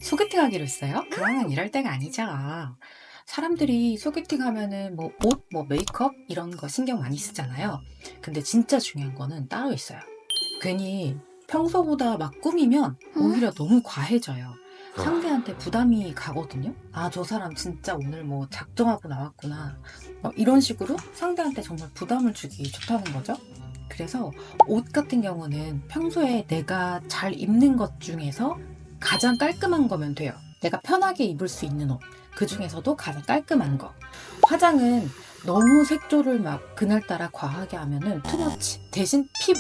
소개팅 하기로 했어요? 그러면 이럴 때가 아니죠. 사람들이 소개팅 하면은 뭐 옷, 뭐 메이크업 이런 거 신경 많이 쓰잖아요. 근데 진짜 중요한 거는 따로 있어요. 괜히 평소보다 막 꾸미면 오히려 너무 과해져요. 상대한테 부담이 가거든요. 아, 저 사람 진짜 오늘 뭐 작정하고 나왔구나. 이런 식으로 상대한테 정말 부담을 주기 좋다는 거죠. 그래서 옷 같은 경우는 평소에 내가 잘 입는 것 중에서 가장 깔끔한 거면 돼요. 내가 편하게 입을 수 있는 옷. 그 중에서도 가장 깔끔한 거. 화장은 너무 색조를 막 그날따라 과하게 하면은 투머치. 대신 피부.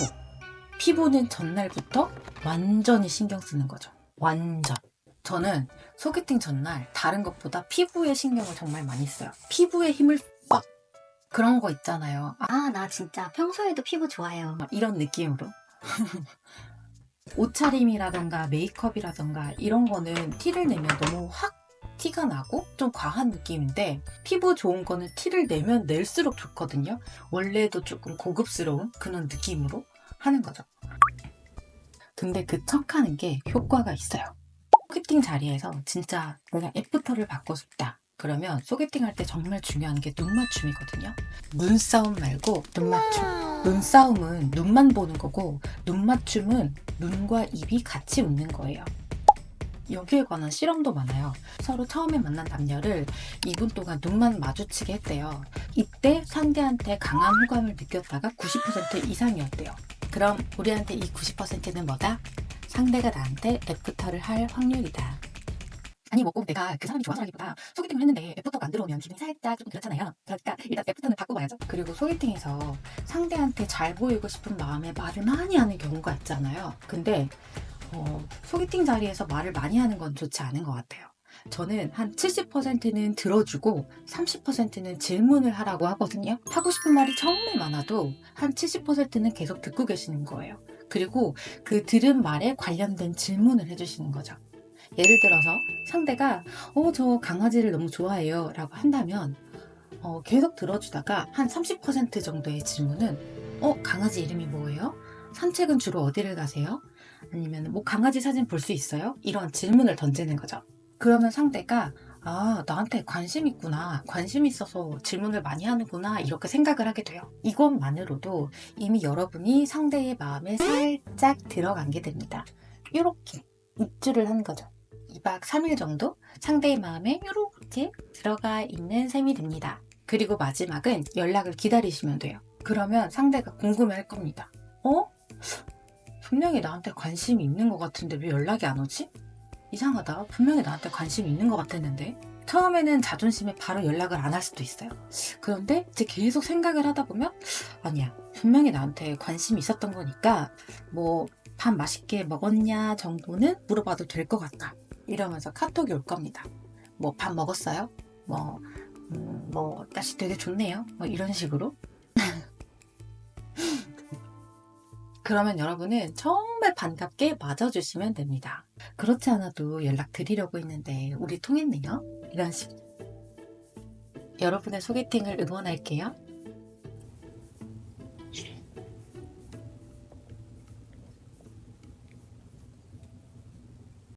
피부는 전날부터 완전히 신경 쓰는 거죠. 완전. 저는 소개팅 전날 다른 것보다 피부에 신경을 정말 많이 써요. 피부에 힘을 빡! 그런 거 있잖아요. 아, 나 진짜 평소에도 피부 좋아요. 이런 느낌으로. 옷차림이라던가 메이크업이라던가 이런 거는 티를 내면 너무 확 티가 나고 좀 과한 느낌인데, 피부 좋은 거는 티를 내면 낼수록 좋거든요. 원래도 조금 고급스러운 그런 느낌으로 하는 거죠. 근데 그 척하는 게 효과가 있어요. 소개팅 자리에서 진짜 내가 애프터를 받고 싶다. 그러면 소개팅 할 때 정말 중요한 게 눈맞춤이거든요. 눈싸움 말고 눈맞춤. 눈싸움은 눈만 보는 거고, 눈맞춤은 눈과 입이 같이 웃는 거예요. 여기에 관한 실험도 많아요. 서로 처음에 만난 남녀를 2분 동안 눈만 마주치게 했대요. 이때 상대한테 강한 호감을 느꼈다가 90% 이상이었대요. 그럼 우리한테 이 90%는 뭐다? 상대가 나한테 애프터를 할 확률이다. 아니 뭐 꼭 내가 그 사람이 좋아서라기보다 소개팅을 했는데 애프터가 안 들어오면 기분이 살짝 조금 그렇잖아요. 그러니까 일단 애프터는 받고 봐야죠. 그리고 소개팅에서 상대한테 잘 보이고 싶은 마음에 말을 많이 하는 경우가 있잖아요. 근데 소개팅 자리에서 말을 많이 하는 건 좋지 않은 것 같아요. 저는 한 70%는 들어주고 30%는 질문을 하라고 하거든요. 하고 싶은 말이 정말 많아도 한 70%는 계속 듣고 계시는 거예요. 그리고 그 들은 말에 관련된 질문을 해주시는 거죠. 예를 들어서 상대가 저 강아지를 너무 좋아해요 라고 한다면 계속 들어주다가 한 30% 정도의 질문은 강아지 이름이 뭐예요? 산책은 주로 어디를 가세요? 아니면 뭐 강아지 사진 볼 수 있어요? 이런 질문을 던지는 거죠. 그러면 상대가 나한테 관심 있구나, 관심 있어서 질문을 많이 하는구나, 이렇게 생각을 하게 돼요. 이것만으로도 이미 여러분이 상대의 마음에 살짝 들어간 게 됩니다. 이렇게 입주를 하는 거죠. 2박 3일 정도 상대의 마음에 이렇게 들어가 있는 셈이 됩니다. 그리고 마지막은 연락을 기다리시면 돼요. 그러면 상대가 궁금해할 겁니다. 분명히 나한테 관심이 있는 것 같은데 왜 연락이 안 오지? 이상하다. 분명히 나한테 관심이 있는 것 같았는데. 처음에는 자존심에 바로 연락을 안 할 수도 있어요. 그런데 이제 계속 생각을 하다 보면 아니야, 분명히 나한테 관심이 있었던 거니까 뭐 밥 맛있게 먹었냐 정도는 물어봐도 될 것 같다. 이러면서 카톡이 올 겁니다. 뭐 밥 먹었어요? 뭐 날씨 되게 좋네요. 뭐 이런 식으로. 그러면 여러분은 정말 반갑게 맞아주시면 됩니다. 그렇지 않아도 연락 드리려고 했는데 우리 통했네요. 이런 식으로. 여러분의 소개팅을 응원할게요.